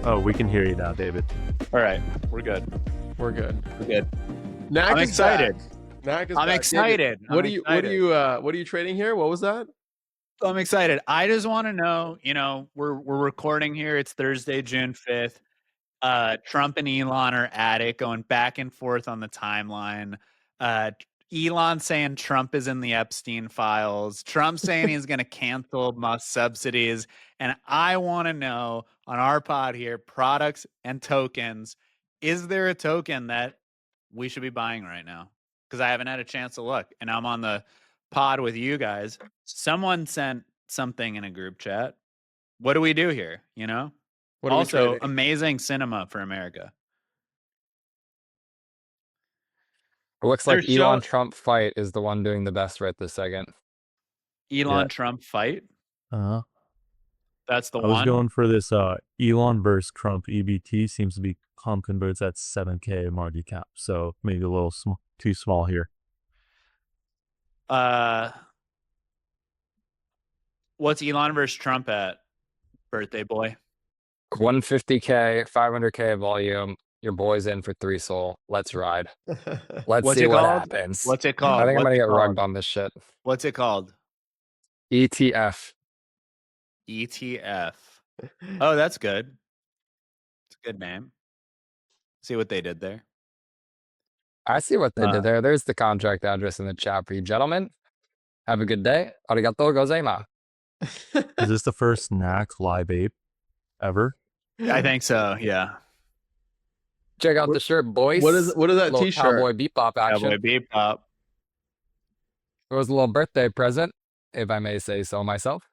Oh, we can hear you now, David. All right, we're good. We're good. We're good. NAC I'm is excited. back. NAC is I'm back. excited. David, what are you trading here? What was that? I'm excited. I just want to know, we're recording here. It's Thursday, June 5th. Trump and Elon are at it, going back and forth on the timeline. Elon saying Trump is in the Epstein files. Trump saying he's going to cancel Musk subsidies. And I want to know on our pod here, products and tokens, is there a token that we should be buying right now? Because I haven't had a chance to look, and I'm on the pod with you guys. Someone sent something in a group chat. What do we do here? What are we Also, trading? amazing cinema for America. It looks like There's Elon Trump fight is the one doing the best right this second. Elon Trump fight. Uh-huh. That's the I was one. going for this Elon versus Trump EBT. Seems to be comp converts at 7K market cap, so maybe a little too small here. What's Elon versus Trump at, birthday boy? 150K, 500K volume. Your boy's in for 3 soul. Let's ride. Let's What's see it what called? happens. What's it called? I think I'm What's gonna it get called? rugged on this shit. What's it called? ETF. ETF. Oh, that's good. It's a good name. See what they did there. I see what they did there. There's the contract address in the chat for you, gentlemen. Have a good day. Arigato gozaimasu. Is this the first NAC live ape ever? I think so. Yeah. Check out the shirt, boys. What is that Little t-shirt? Cowboy bebop action. Cowboy Bebop. It was a little birthday present, if I may say so myself.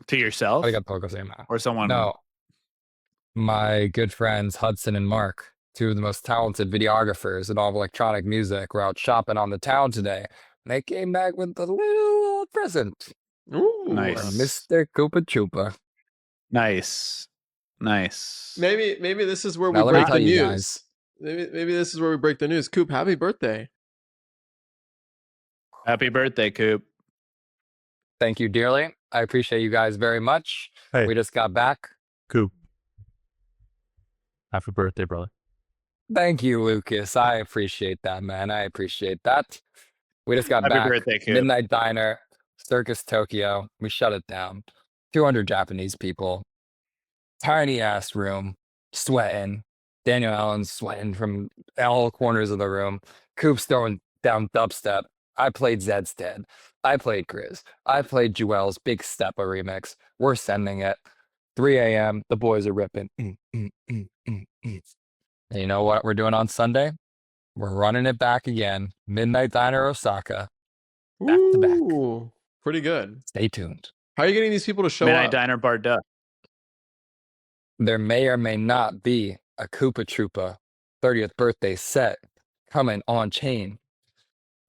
To yourself? Arigato gozaimasu. Or someone? No. My good friends Hudson and Mark, two of the most talented videographers in all of electronic music, were out shopping on the town today. And they came back with a little present. Ooh, Nice. Mr. Koopa Troopa. Nice. Maybe this is where Now, we let me break tell the you news. guys. Maybe this is where we break the news. Coop, happy birthday. Happy birthday, Coop. Thank you dearly. I appreciate you guys very much. Hey, We just got back. Coop. Happy birthday, brother. Thank you, Lucas. I appreciate that, man. I appreciate that. We just got Happy back. birthday, Coop. Midnight Diner, Circus Tokyo. We shut it down. 200 Japanese people. Tiny ass room. Sweating. Daniel Allen's sweating from all corners of the room. Coop's throwing down dubstep. I played Zed's Dead. I played Grizz. I played Jewel's Big Steppa remix. We're sending it. 3 a.m. The boys are ripping. And you know what we're doing on Sunday? We're running it back again. Midnight Diner Osaka. Back to back. Ooh, pretty good. Stay tuned. How are you getting these people to show Midnight up? Diner Bar Duck. There may or may not be a Koopa Troopa 30th birthday set coming on chain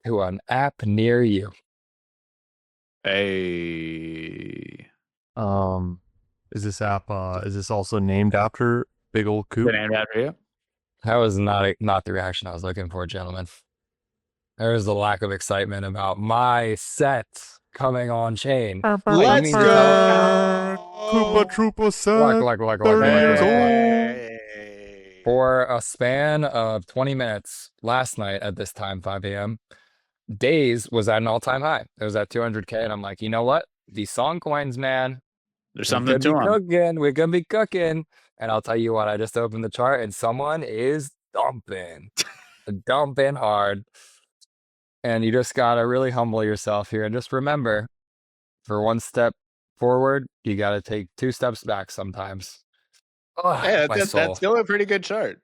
to an app near you. Hey. Is this app is this also named after Big Old Coop? Good named after you. That was not the reaction I was looking for, gentlemen. There was a lack of excitement about my set coming on chain. Let's mean to go. Koopa Troopa set. Hey. For a span of 20 minutes last night at this time, 5 a.m., Days was at an all-time high. It was at 200K, and I'm like, you know what? These song coins, man. There's something to them. We're gonna be cooking. And I'll tell you what, I just opened the chart and someone is dumping. Dumping hard. And you just gotta really humble yourself here and just remember, for one step forward, you gotta take 2 steps back sometimes. Oh, Yeah, my that's soul. still a pretty good chart.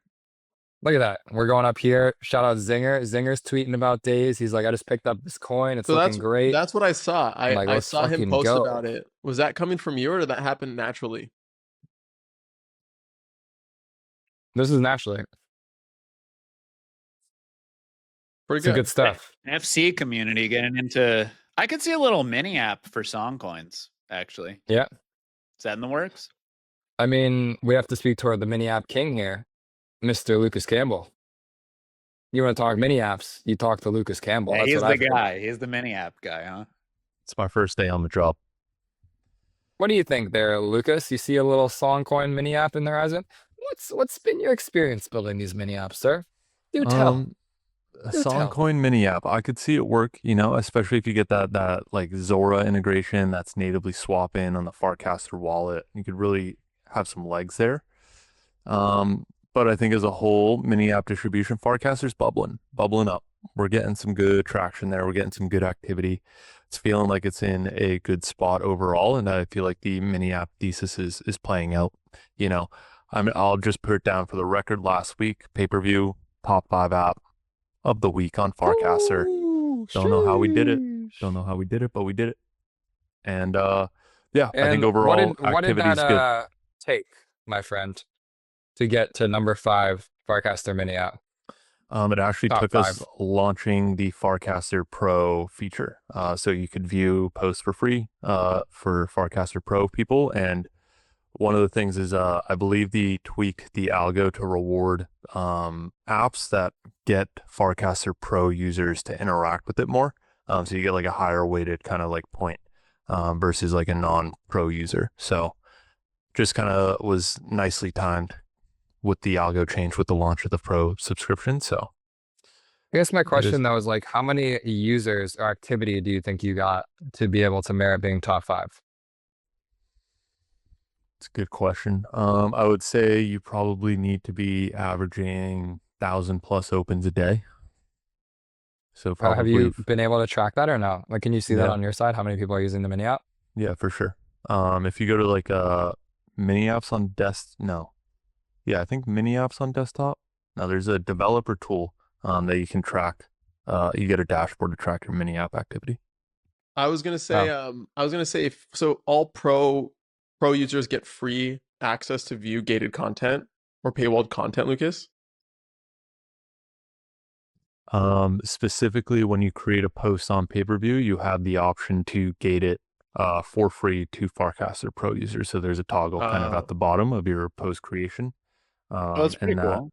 Look at that. We're going up here. Shout out Zinger. Zinger's tweeting about Days. He's like, I just picked up this coin. It's looking great. That's what I saw. I'm like, I let's saw him fucking post go. about it. Was that coming from you or did that happen naturally? This is naturally. Pretty Some good stuff. FC community getting into. I could see a little mini app for song coins, actually. Yeah. Is that in the works? I mean, we have to speak toward the mini app king here, Mr. Lucas Campbell. You want to talk mini apps? You talk to Lucas Campbell. Yeah, That's he's what the I've heard. guy. He's the mini app guy, huh? It's my first day on the job. What do you think there, Lucas? You see a little Songcoin mini app in the horizon? What's been your experience building these mini apps, sir? Do tell. A Do tell. Songcoin mini app. I could see it work, especially if you get that like Zora integration that's natively swap in on the Farcaster wallet. You could really have some legs there. But I think as a whole, mini app distribution, Farcaster's bubbling up. We're getting some good traction there. We're getting some good activity. It's feeling like it's in a good spot overall, and I feel like the mini app thesis is playing out. I'll just put it down for the record. Last week, Paperview, top 5 app of the week on Farcaster. Don't know how we did it. But we did it. And yeah, I think overall what did activity is good. that take, my friend, to get to number 5 Farcaster mini app? It actually Top took us launching the Farcaster Pro feature. So you could view posts for free for Farcaster Pro people. And one of the things is I believe the algo to reward apps that get Farcaster Pro users to interact with it more. So you get like a higher weighted kind of like point versus like a non-pro user. So just kind of was nicely timed with the algo change with the launch of the Pro subscription. So I guess my question though is like, how many users or activity do you think you got to be able to merit being top 5? It's a good question. I would say you probably need to be averaging 1,000+ opens a day. So probably have you been able to track that or no? Like, can you see that on your side? How many people are using the mini app? Yeah, for sure. If you go to like mini apps on no. Yeah, I think mini apps on desktop. Now there's a developer tool that you can track. You get a dashboard to track your mini app activity. I was gonna say, so all pro users get free access to view gated content or paywalled content, Lucas? Specifically, when you create a post on Paperview, you have the option to gate it for free to Farcaster Pro users. So there's a toggle kind of at the bottom of your post creation. That's pretty cool.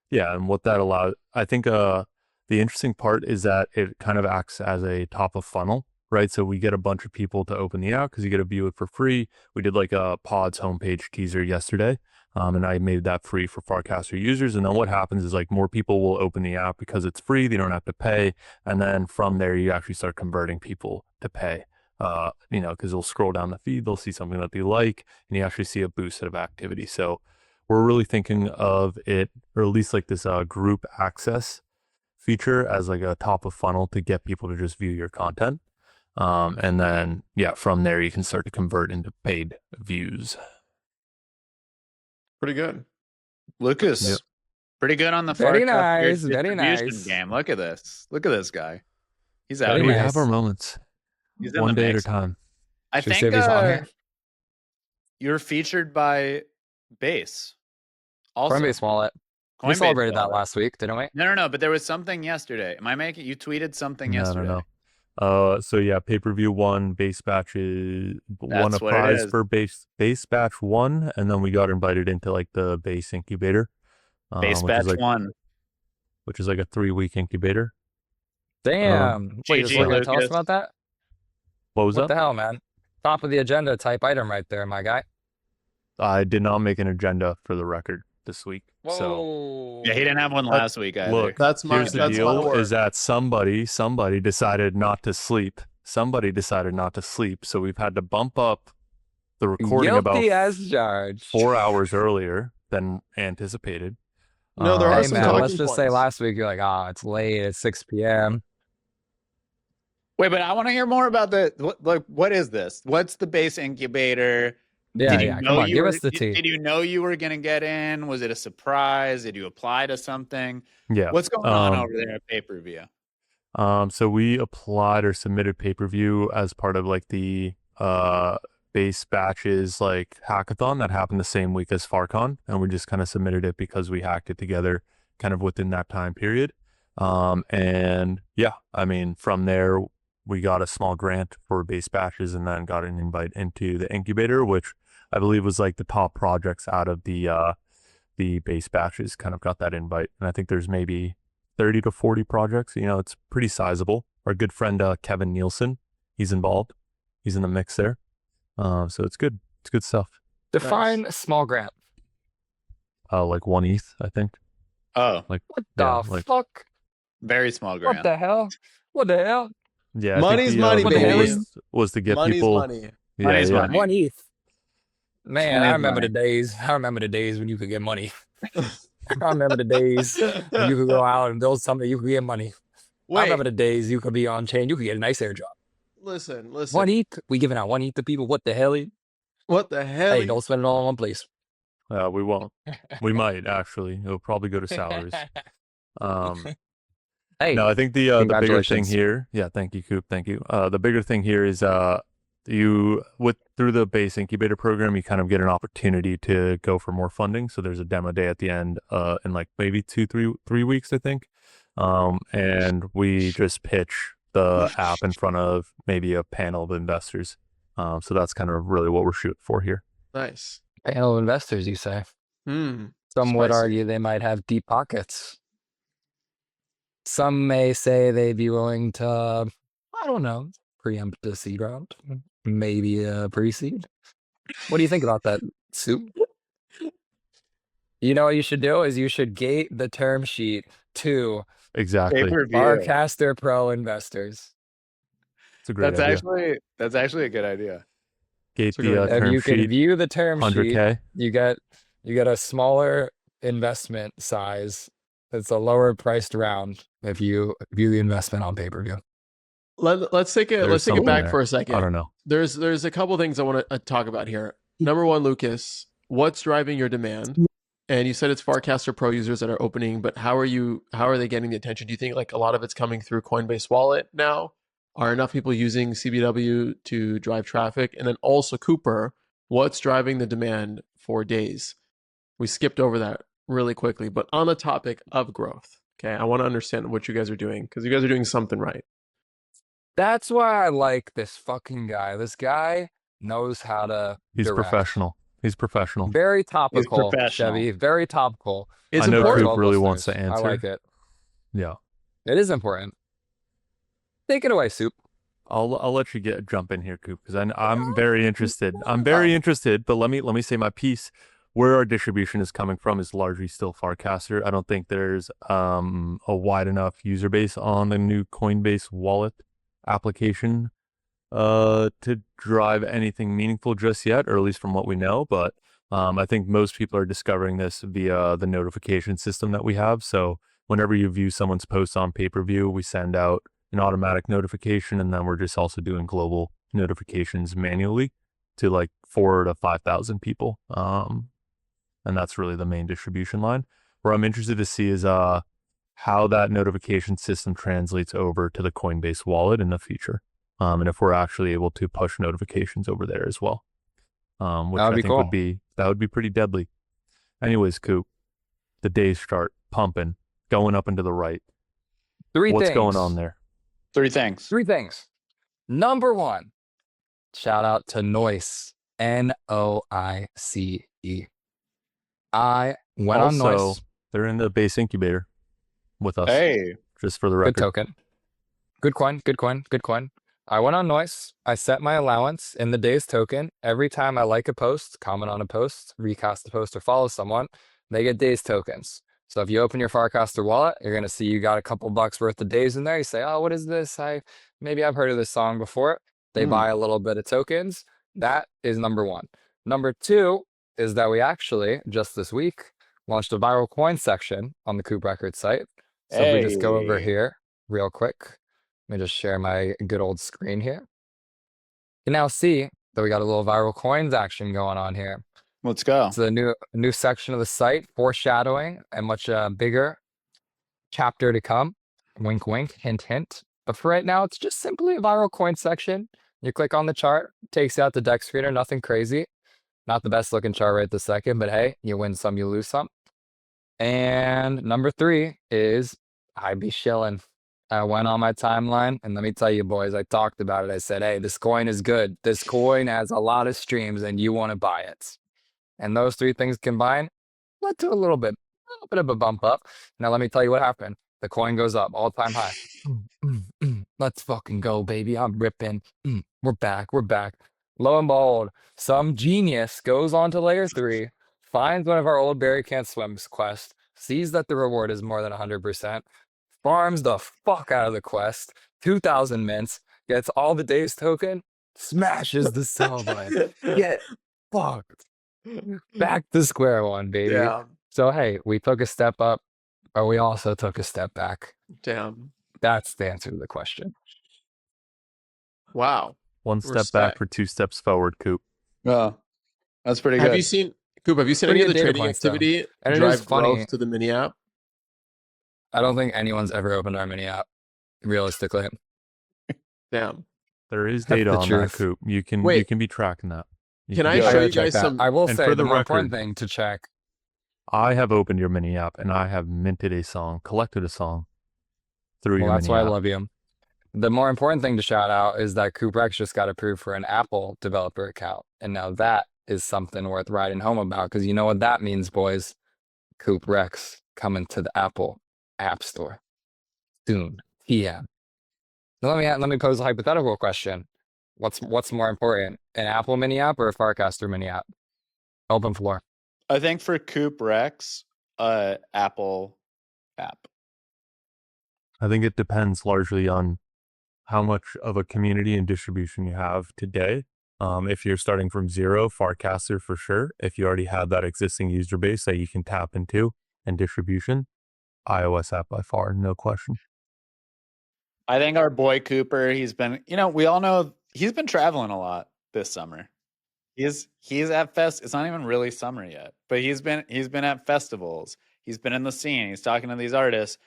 Yeah, and what that allows, I think the interesting part is that it kind of acts as a top of funnel, right? So we get a bunch of people to open the app because you get to view it for free. We did like a Pods homepage teaser yesterday, and I made that free for Farcaster users. And then what happens is like more people will open the app because it's free. They don't have to pay. And then from there, you actually start converting people to pay. Because they'll scroll down the feed, they'll see something that they like, and you actually see a boost of activity. So we're really thinking of it, or at least like this group access feature as like a top of funnel to get people to just view your content. And then, yeah, from there, you can start to convert into paid views. Pretty good. Lucas, pretty good on the very distribution nice game. Look at this. Look at this guy. He's out Very here. We nice. have our moments. He's in One the day at a mix. time. I Should we think see if he's on here? you're featured by Base. Also, Coinbase wallet. We Coinbase celebrated that wallet. last week, didn't we? No. But there was something yesterday. Am I making? You tweeted something yesterday. No. So yeah, Paperview won, Base Batches won a That's what it prize is. for Base Batch 1, and then we got invited into like the Base Incubator. Base which Batch is like, 1. which is like a 3-week incubator. Damn. Wait, GG, you're going to tell us Lucas. about that? What was What up? the hell, man? Top of the agenda type item right there, my guy. I did not make an agenda for the record this week. So Whoa. Yeah, he didn't have one last week either. look, That's my here's the that's my deal: word. is that somebody decided not to sleep. Somebody decided not to sleep, so we've had to bump up the recording Guilty about as charged. 4 hours earlier than anticipated. No, there are Hey, some man, talking let's just say points. last week you're like, it's late. It's 6 p.m. Wait, but I want to hear more about what is this? What's the Base Incubator? Yeah. Come on, give us the tea. Did you know you were going to get in? Was it a surprise? Did you apply to something? Yeah. What's going on over there at Paperview? So we applied or submitted Paperview as part of like the Base Batches like hackathon that happened the same week as FarCon, and we just kind of submitted it because we hacked it together kind of within that time period. And yeah, I mean, from there we got a small grant for Base Batches and then got an invite into the incubator, which I believe was like the top projects out of the Base Batches kind of got that invite. And I think there's maybe 30 to 40 projects. It's pretty sizable. Our good friend Kevin Nielsen, he's involved. He's in the mix there. So it's good. It's good stuff. Define a small grant. Like 1 ETH, I think. Oh, What Yeah, the like- fuck? very small What grant. the hell? What the hell? Yeah, Money's I think money, the baby. goal was to get Money's people. money. Yeah, Money's yeah. money. 1 ETH. Man, Money I is remember money. the days. I remember the days when you could get money. I remember the days when you could go out and build something, you could get money. I remember Wait, the days you could be on chain, you could get a nice airdrop. listen. 1 ETH, we giving out 1 ETH to people. What the hell? What the hell? Hey, don't spend it all in one place. We won't. We might actually. It'll probably go to salaries. Hey, No, I think the bigger thing congratulations. here. Yeah, thank you, Coop. Thank you. The bigger thing here is you through the Base Incubator program, you kind of get an opportunity to go for more funding. So there's a demo day at the end in like maybe 3 weeks, I think. And we just pitch the app in front of maybe a panel of investors. So that's kind of really what we're shooting for here. Nice. panel of investors, you say. Some would Spicy. argue they might have deep pockets. Some may say they'd be willing to, I don't know, preempt a seed round, maybe a pre-seed. What do you think about that, Soup? You know what you should do is you should gate the term sheet to Exactly. Pay-per-view. Farcaster Pro investors. It's a great idea. That's actually a good idea. Gate It's a good the idea. If term you can sheet, view the term sheet, 100K. you get a smaller investment size. It's a lower priced round if you view the investment on pay-per-view. Let's take it There's something back there. for a second. I don't know. There's a couple things I want to talk about here. Number one, Lucas, what's driving your demand? And you said it's Farcaster Pro users that are opening, but how are they getting the attention? Do you think like a lot of it's coming through Coinbase Wallet now? Are enough people using CBW to drive traffic? And then also Cooper, what's driving the demand for days? We skipped over that really quickly, but on the topic of growth, okay, I want to understand what you guys are doing because you guys are doing something right. That's why I like this fucking guy. This guy knows how to He's direct. professional. He's professional. Very topical, professional. Chevy. Very topical. It's I know important. Coop really wants to answer. I like it. Yeah. It is important. Take it away, Soup. I'll let you jump in here, Coop, because I'm very interested. I'm very interested, but let me say my piece. Where our distribution is coming from is largely still Farcaster. I don't think there's a wide enough user base on the new Coinbase wallet application to drive anything meaningful just yet, or at least from what we know. But I think most people are discovering this via the notification system that we have. So whenever you view someone's post on Paperview, we send out an automatic notification, and then we're just also doing global notifications manually to like 4,000 to 5,000 people. And that's really the main distribution line. Where I'm interested to see is how that notification system translates over to the Coinbase wallet in the future. And if we're actually able to push notifications over there as well. Which I think cool. would be pretty deadly. Anyways, Coop, the days start pumping, going up and to the right. What's going on there? Three things. Three things. Number one, shout out to Noise. Noice. I went on Also, Noise. they're in the Base Incubator with us. Hey, Just for the Good record. token. Good coin. Good coin. Good coin. I went on Noise. I set my allowance in the day's token. Every time I like a post, comment on a post, recast a post, or follow someone, they get days tokens. So if you open your Farcaster wallet, you're going to see you got a couple bucks worth of days in there. You say, oh, what is this? Maybe I've heard of this song before. They buy a little bit of tokens. That is number one. Number two is that we actually, just this week, launched a viral coin section on the Coop Records site. So if we just go over Hey. here real quick, let me just share my good old screen here. You can now see that we got a little viral coins action going on here. let's go. It's a new section of the site, foreshadowing a much bigger chapter to come. Wink, wink, hint, hint. But for right now, it's just simply a viral coin section. You click on the chart, takes you out the deck screener, nothing crazy. Not the best looking chart right this second, but hey, you win some, you lose some. And number three is I be shilling. I went on my timeline, and let me tell you, boys, I talked about it. I said, hey, this coin is good. This coin has a lot of streams, and you want to buy it. And those three things combined led to a little bit of a bump up. Now, let me tell you what happened. The coin goes up, all-time high. Let's fucking go, baby. I'm ripping. We're back. Lo and behold, some genius goes on to layer 3, finds one of our old Barry Can't Swim's quests, sees that the reward is more than 100%, farms the fuck out of the quest, 2,000 mints, gets all the days token, smashes the sell button. Get fucked. Back to square one, baby. Damn. So, hey, we took a step up, but we also took a step back. Damn. That's the answer to the question. Wow. One step Respect. back for 2 steps forward, Coop. Oh, that's pretty Have good. you seen, Coop, have you seen Pretty any of good the data trading points, though. activity And it drive is funny. growth to the mini app? I don't think anyone's ever opened our mini app, realistically. Damn. There is That's data the on truth. that, Coop. You can Wait. be tracking that. Can I Yeah. show I gotta you check guys that. some? I will and say for the the more important record- thing to check. I have opened your mini app and I have minted a song, collected a song through Well, your that's mini why I app. love you. The more important thing to shout out is that Coop Records just got approved for an Apple developer account. And now that is something worth writing home about, because you know what that means, boys. Coop Rex coming to the Apple App Store soon. Yeah. Now let me pose a hypothetical question. What's more important, an Apple mini app or a Farcaster mini app? Open floor. I think for Coop Rex, Apple app. I think it depends largely on how much of a community and distribution you have today. If you're starting from zero, Farcaster for sure. If you already have that existing user base that you can tap into and distribution, iOS app by far, no question. I think our boy Cooper, he's been, we all know he's been traveling a lot this summer. He's at it's not even really summer yet, but he's been at festivals. He's been in the scene. He's talking to these artists.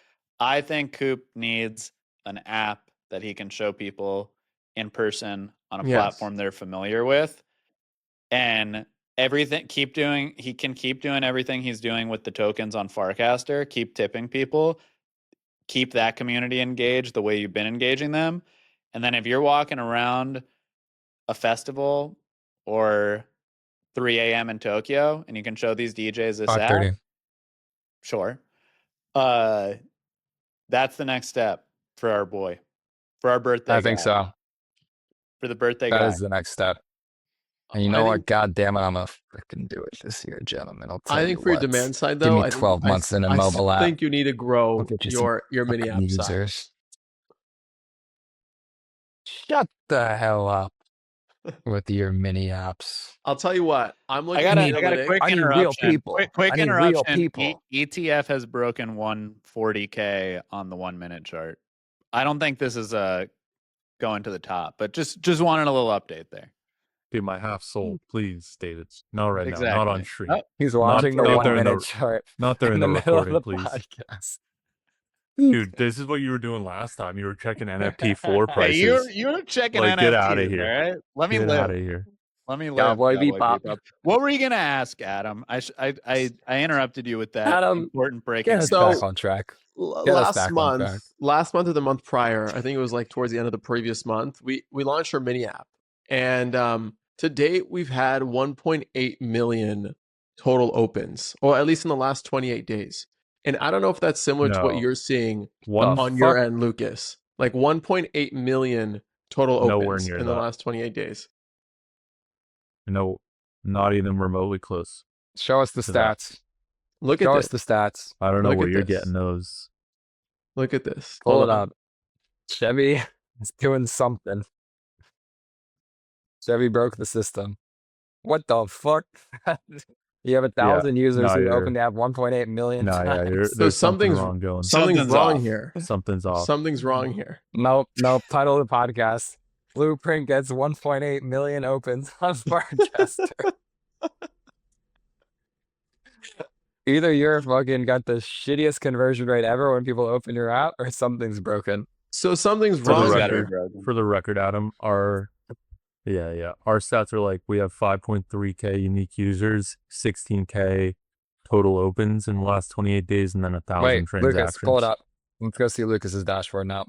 I think Coop needs an app that he can show people in person on a Yes. platform they're familiar with. And everything he can keep doing everything he's doing with the tokens on Farcaster, keep tipping people, keep that community engaged the way you've been engaging them. And then if you're walking around a festival or 3 a.m. in Tokyo and you can show these DJs this app, 5:30. sure. That's the next step for our boy, for our birthday I think guy, so. for the birthday That guy. is the next step. And you I know what? think- God damn it, I'm gonna freaking do it this year, gentlemen. I'll tell I you think for your what. demand side, Give though, me I think 12 months in a mobile app. I think you need to grow I'll get you some your mini app fucking side. users. Shut the hell up with your mini apps. I'll tell you what. I'm looking I at got a analytics. quick I need real interruption. people. Quick I need real interruption. people. ETF has broken 140K on the 1 minute chart. I don't think this is going to the top, but just wanted a little update there. Dude, my half soul, please state it. Not right now, not on stream. Oh, He's watching the not 1 during the- minute chart Not during in the the middle of recording, the please. podcast. Dude, this is what you were doing last time. You were checking NFT floor Hey, prices. you're checking Like, NFTs, get outta here. all right? Let me Get live. out of here. Let me live. Cowboy Cowboy Bebop. Bebop. What were you gonna ask, Adam? I interrupted you with that Adam, important breaking. Get us So- back on track. Get us back on track. Last month or the month prior, I think it was like towards the end of the previous month, we launched our mini app, and to date we've had 1.8 million total opens, or at least in the last 28 days. And I don't know if that's similar to what No. you're seeing One on your end, Lucas. Like 1.8 million total Nowhere opens near in the that. last 28 days. No, not even remotely close. Show us the to that. stats. Look at Show this. us the stats. I don't know Look where at you're this. getting those. Look at this. Pull Hold it on. up. Chevy is doing something. Chevy broke the system. What the fuck? You have 1,000 users no, who you're- open to have 1.8 million No, yeah, times. there's something something's- wrong going. Something's wrong off. here. Something's off. Something's wrong here. Nope. Title of the podcast. Blueprint gets 1.8 million opens on Farcaster. Either you're fucking got the shittiest conversion rate ever when people open your app, or something's broken. So something's For the wrong record, here. For the record, Adam, our stats are like we have 5.3K unique users, 16K total opens in the last 28 days, and then 1,000 Wait, transactions. Lucas, pull it up. Let's go see Lucas's dashboard now.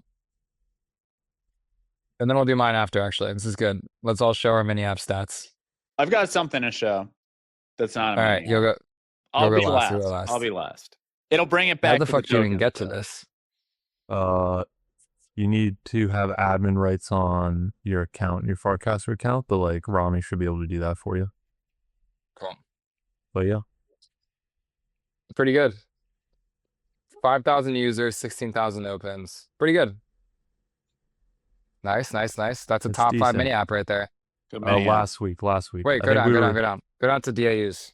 And then we'll do mine after, actually. This is good. Let's all show our mini app stats. I've got something to show. That's not. All right, you'll go. I'll you'll be go last, last. you'll go last. I'll be last. It'll bring it back. How the to fuck do you even tokens, get to though. this? You need to have admin rights on your account, your Farcaster account, but like Rami should be able to do that for you. Cool. But yeah, Pretty good. 5,000 users, 16,000 opens. Pretty good. Nice. That's a it's top 5 decent. mini app right there. Good mini app. Last week. Wait, I go think down, we go were- down, go down. Go down to DAUs.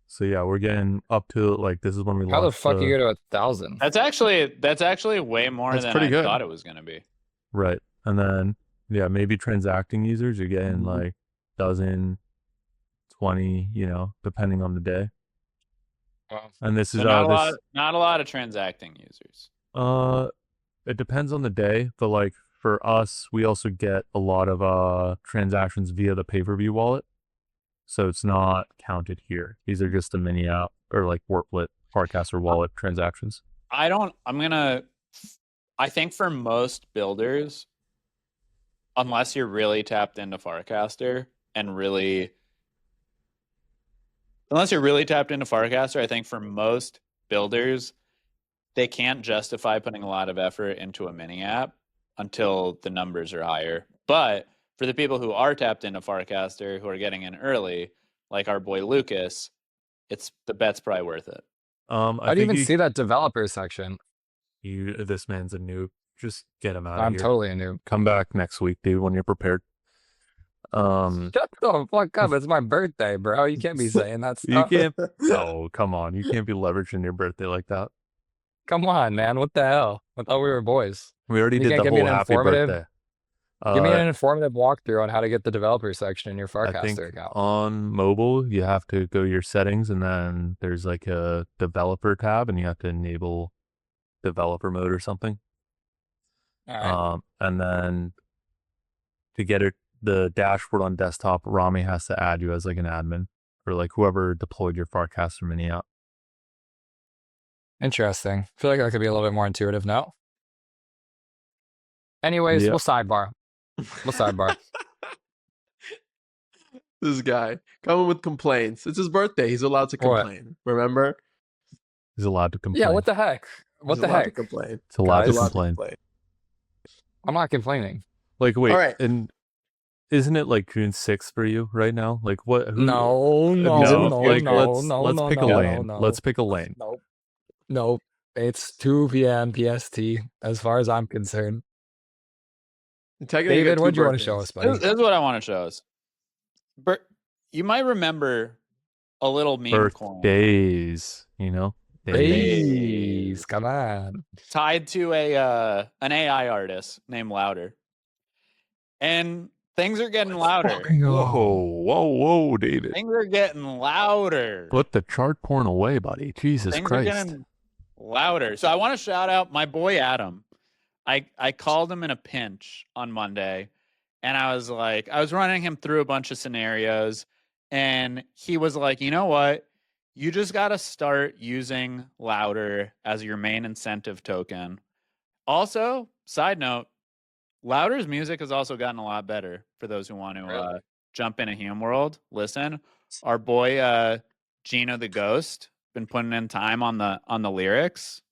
So yeah, we're getting up to like this is when we How the launched. fuck you go to 1,000? That's actually way more That's than pretty I good. thought it was gonna be. Right, and then yeah, maybe transacting users you're getting like dozen, 20, depending on the day. Wow. And this is So not a lot of transacting users. it depends on the day, but like for us, we also get a lot of transactions via the Paperview wallet. So it's not counted here. These are just the mini app or like Warplit Farcaster wallet transactions. I think for most builders, unless you're really tapped into Farcaster I think for most builders, they can't justify putting a lot of effort into a mini app until the numbers are higher. But for the people who are tapped into Farcaster, who are getting in early, like our boy Lucas, the bet's probably worth it. I I didn't think even see that developer section. this man's a noob. Just get him out of I'm here. totally a noob. Come back next week, dude, when you're prepared. Shut the fuck up. It's my birthday, bro. You can't be saying that You stuff. can't. Oh, come on. You can't be leveraging your birthday like that. Come on, man. What the hell? I thought we were boys. We already You did can't the give me whole an happy informative- birthday. Give me an informative walkthrough on how to get the developer section in your I think Farcaster account. on mobile, you have to go your settings and then there's like a developer tab and you have to enable developer mode or something. All right. And then to get the dashboard on desktop, Rami has to add you as like an admin or like whoever deployed your Farcaster mini app. Interesting. I feel like that could be a little bit more intuitive now. Anyways, Yeah. we'll sidebar. This guy coming with complaints. It's his birthday. He's allowed to What? complain. Remember? He's allowed to complain. Yeah, what the heck? What He's the allowed to heck? complain. It's allowed He's to allowed to complain. complain. I'm not complaining. Like, wait, All right. and isn't it like June 6th for you right now? Like, what? Let's pick a lane. Let's pick a lane. No. It's 2 p.m. PST as far as I'm concerned. David, what do you want to show us, buddy? This is what I want to show us. You might remember a little meme coin Birthdays, Please, come on. tied to an AI artist named Louder, and things are getting louder. Whoa, David. Things are getting louder. Put the chart porn away, buddy. Jesus Things Christ. are getting louder. So I want to shout out my boy Adam. I called him in a pinch on Monday, and I was running him through a bunch of scenarios, and he was like, you know what? You just got to start using Louder as your main incentive token. Also, side note, Louder's music has also gotten a lot better for those who want to Really? jump into Hume World. Listen, our boy Gino the Ghost been putting in time on the lyrics.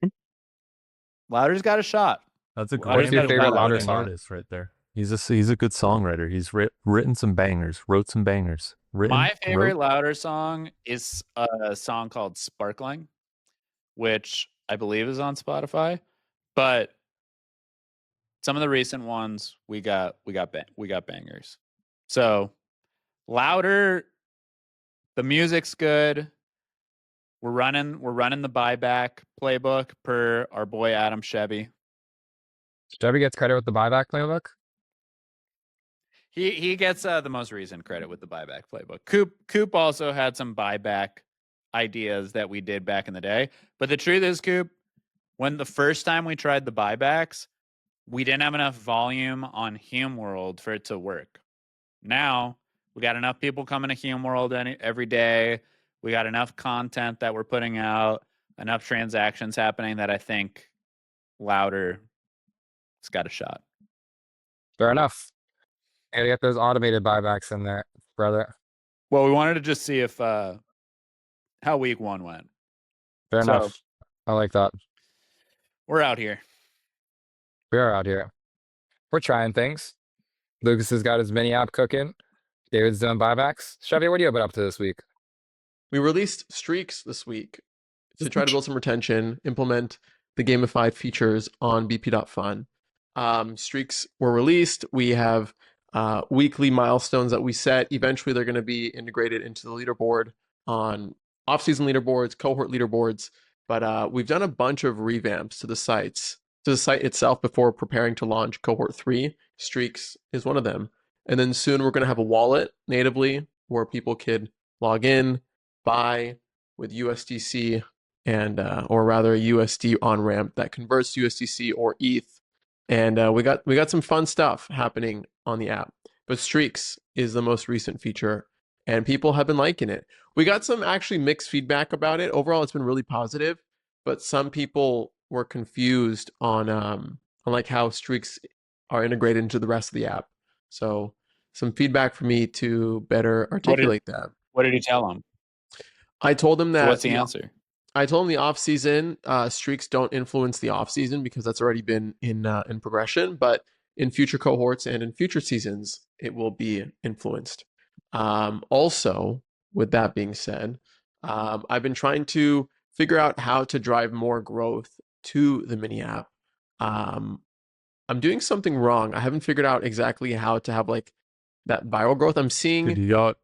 Louder's got a shot. That's a What great is your favorite Louder song? artist right there. He's a good songwriter. He's written some bangers, wrote some bangers. My favorite Louder song is a song called Sparkling, which I believe is on Spotify. But some of the recent ones we got bangers. So Louder, the music's good. We're running the buyback playbook per our boy Adam Chevy. Chevy gets credit with the buyback playbook. He gets the most recent credit with the buyback playbook. Coop also had some buyback ideas that we did back in the day. But the truth is, Coop, when the first time we tried the buybacks, we didn't have enough volume on Hume World for it to work. Now we got enough people coming to Hume World every day. We got enough content that we're putting out, enough transactions happening that I think Louder it's got a shot. Fair enough. Gotta get those automated buybacks in there, brother. Well, we wanted to just see if how week 1 went. Fair enough. I like that. We're out here. We are out here. We're trying things. Lucas has got his mini app cooking. David's doing buybacks. Chevy, what have you been up to this week? We released streaks this week to try to build some retention, implement the gamified features on bp.fun. Streaks were released. We have weekly milestones that we set. Eventually, they're going to be integrated into the leaderboard on off-season leaderboards, cohort leaderboards. But we've done a bunch of revamps to the site itself before preparing to launch cohort 3. Streaks is one of them. And then soon we're going to have a wallet natively where people could log in, buy with USDC and or rather a USD on ramp that converts to USDC or ETH. And we got some fun stuff happening on the app. But Streaks is the most recent feature, and people have been liking it. We got some actually mixed feedback about it. Overall, it's been really positive, but some people were confused on like how Streaks are integrated into the rest of the app. So some feedback for me to better articulate that. What did he tell him? I told him that. So what's the answer? I told him the off season streaks don't influence the off season because that's already been in progression. But in future cohorts and in future seasons, it will be influenced. Also, with that being said, I've been trying to figure out how to drive more growth to the mini app. I'm doing something wrong. I haven't figured out exactly how to have like that viral growth. I'm seeing. Dude, you got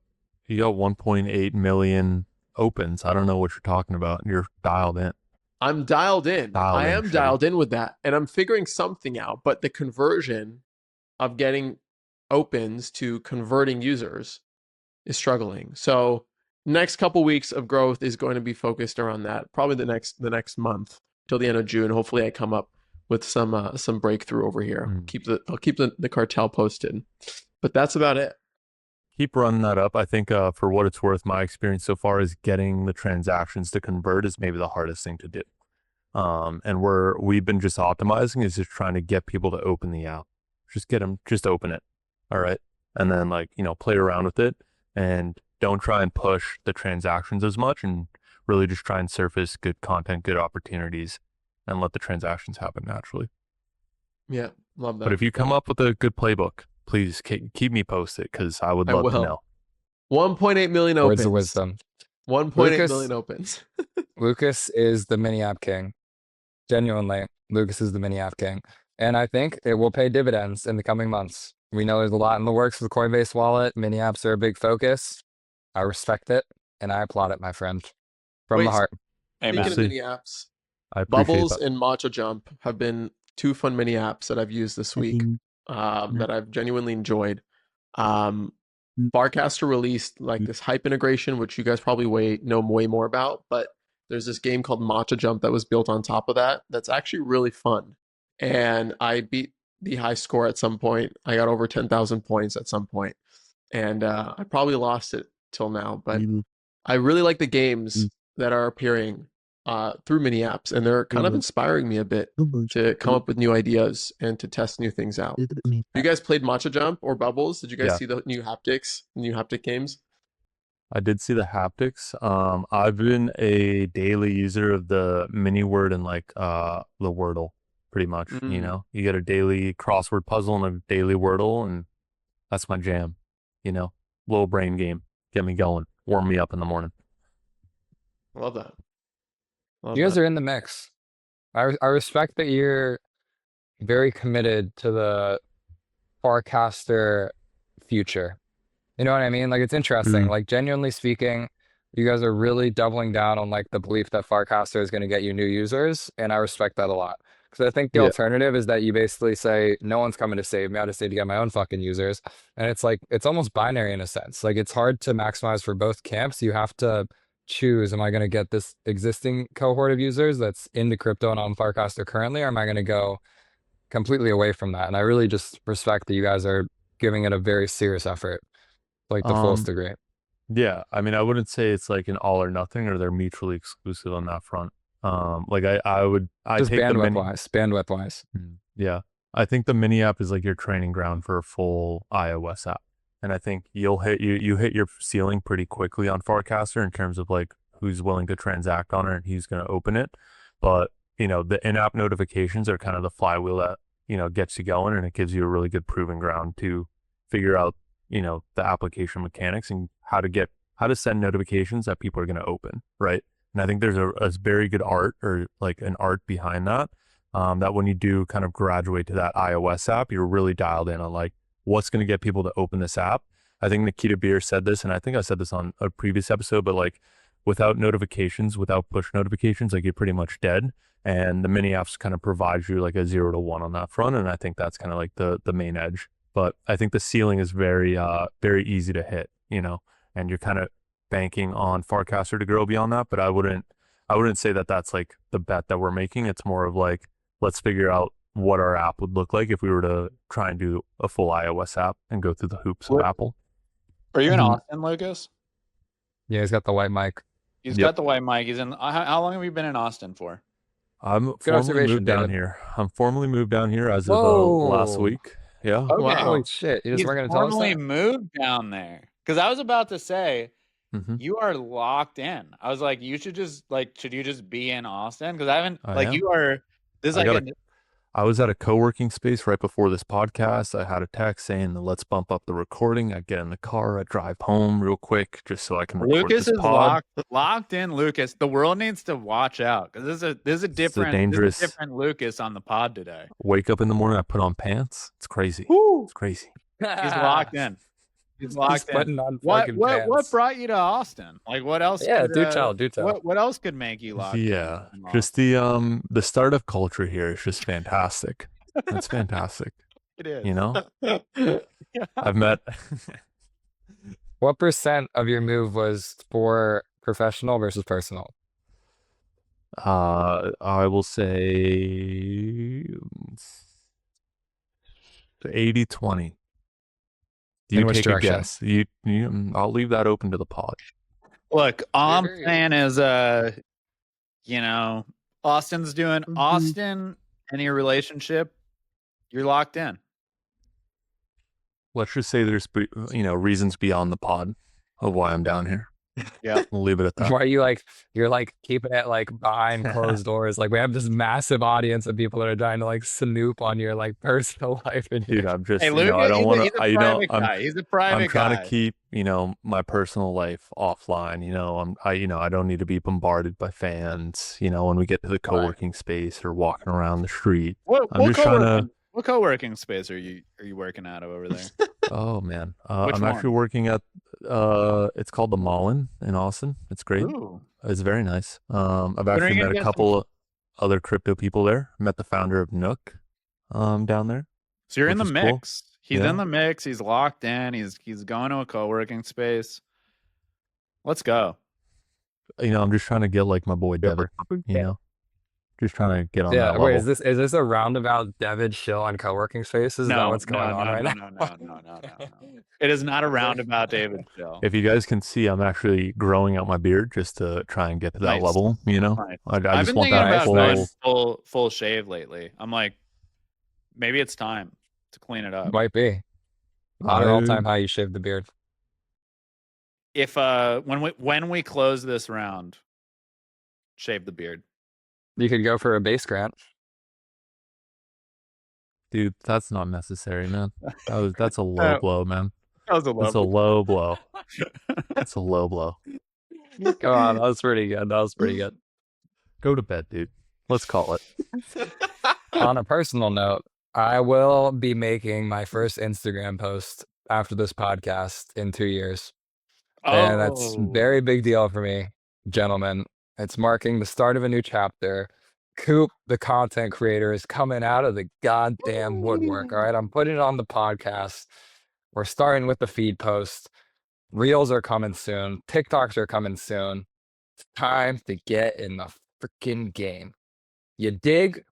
1.8 million opens. I don't know what you're talking about. You're dialed in. I'm dialed in. I am dialed in with that. And I'm figuring something out. But the conversion of getting opens to converting users is struggling. So next couple weeks of growth is going to be focused around that. Probably the next month till the end of June. Hopefully I come up with some breakthrough over here. I'll keep the cartel posted. But that's about it. Keep running that up. I think for what it's worth, my experience so far is getting the transactions to convert is maybe the hardest thing to do. And we've been just optimizing is just trying to get people to open the app. Just open it. All right. And then play around with it and don't try and push the transactions as much and really just try and surface good content, good opportunities and let the transactions happen naturally. Yeah. Love that. But if you come up with a good playbook, please keep me posted because I would love to know. 1.8 million opens. Words of wisdom. 1.8 million opens. Lucas is the mini app king. Genuinely, Lucas is the mini app king. And I think it will pay dividends in the coming months. We know there's a lot in the works with the Coinbase wallet. Mini apps are a big focus. I respect it and I applaud it, my friend. From the heart. Speaking of mini apps, Bubbles and Matcha Jump have been 2 fun mini apps that I've used this week. That I've genuinely enjoyed. Farcaster released like this hype integration, which you guys probably know way more about, but there's this game called Matcha Jump that was built on top of that. That's actually really fun. And I beat the high score at some point. I got over 10,000 points at some point. And I probably lost it till now, but I really like the games that are appearing through mini apps, and they're kind of inspiring me a bit to come up with new ideas and to test new things out. You guys played Matcha Jump or Bubbles? Did you guys see the new haptic games? I did see the haptics. I've been a daily user of the mini word and the Wordle, pretty much. You get a daily crossword puzzle and a daily Wordle, and that's my jam. Little brain game, get me going, warm me up in the morning. Love that. You guys are in the mix. I respect that you're very committed to the Farcaster future. You know what I mean? Like, it's interesting. Like, genuinely speaking, you guys are really doubling down on the belief that Farcaster is going to get you new users, and I respect that a lot. Because I think the alternative is that you basically say, no one's coming to save me. I just need to get my own fucking users. And it's almost binary in a sense. It's hard to maximize for both camps. You have to choose, am I going to get this existing cohort of users that's into crypto and on Farcaster currently, or am I going to go completely away from that? And I really just respect that you guys are giving it a very serious effort, the fullest degree. Yeah, I mean, I wouldn't say it's an all or nothing, or they're mutually exclusive on that front. I just take bandwidth wise. Yeah, I think the mini app is your training ground for a full iOS app. And I think you hit your ceiling pretty quickly on Farcaster in terms of who's willing to transact on it and who's going to open it. But the in-app notifications are kind of the flywheel that gets you going, and it gives you a really good proving ground to figure out, the application mechanics and how to send notifications that people are going to open, right? And I think there's a very good art, or like an art behind that, that when you do kind of graduate to that iOS app, you're really dialed in on like what's going to get people to open this app. I think Nikita Beer said this, and I think I said this on a previous episode, but like without notifications, without push notifications, like you're pretty much dead. And the mini apps kind of provide you like a 0 to 1 on that front. And I think that's kind of like the main edge. But I think the ceiling is very, very easy to hit, and you're kind of banking on Farcaster to grow beyond that. But I wouldn't say that that's like the bet that we're making. It's more of like, let's figure out what our app would look like if we were to try and do a full iOS app and go through the hoops of Apple. Are you in Austin, Lucas? Yeah, he's got the white mic. He's got the white mic. He's in. How long have you been in Austin for? I'm formally moved down here. I'm formally moved down here as of last week. Yeah. Okay. Wow. Holy shit! You just weren't going to tell us formally that? moved down there, because I was about to say you are locked in. I was like, you should just should you just be in Austin? Because I haven't you are. This is I was at a co-working space right before this podcast. I had a text saying, let's bump up the recording. I get in the car, I drive home real quick just so I can record Lucas this is pod. locked in. Lucas, the world needs to watch out, because this is a different Lucas on the pod today. Wake up in the morning, I put on pants. It's crazy. Woo! It's crazy. He's locked in. He's locked in. On What brought you to Austin? Like, what else? Yeah, could, do tell. What else could make you locked in? Yeah, just the startup culture here is just fantastic. It's fantastic. It is. I've met. What % of your move was for professional versus personal? I will say 80-20. You take a guess. I'll leave that open to the pod. Look, all I'm saying is, Austin's doing Austin. Any relationship, you're locked in. Let's just say there's reasons beyond the pod of why I'm down here. Yeah, we'll leave it at that. Why are you're keeping it behind closed doors? We have this massive audience of people that are trying to snoop on your personal life. And dude, I'm just, hey, Lucas, I don't want to. He's a private guy. I'm trying to keep my personal life offline. I don't need to be bombarded by fans. When we get to the co-working space or walking around the street. What co-working space are you working at over there? Oh man, I'm actually working at it's called the Mallin in Austin. It's great. Ooh. It's very nice. I've actually met a couple of other crypto people there. Met the founder of Nook down there. So you're in the mix. Cool. He's in the mix. He's locked in. He's going to a co-working space. Let's go. I'm just trying to get my boy Devitt. Just trying to get on that level. Wait, is this a roundabout David shill on co-working spaces? Is that what's going on right now? No. It is not a roundabout David shill. If you guys can see, I'm actually growing out my beard just to try and get to that level. Nice. I just want that full shave lately. I'm like, maybe it's time to clean it up. Might be. Not an all-time high. You shave the beard. If when we close this round, shave the beard. You could go for a base grant. Dude, that's not necessary, man. That's a low blow, man. That's a low blow. That's a low blow. Go on, that was pretty good. Go to bed, dude. Let's call it. On a personal note, I will be making my first Instagram post after this podcast in 2 years. And that's a very big deal for me, gentlemen. It's marking the start of a new chapter. Coop, the content creator, is coming out of the goddamn woodwork. All right, I'm putting it on the podcast. We're starting with the feed post. Reels are coming soon. TikToks are coming soon. It's time to get in the freaking game. You dig?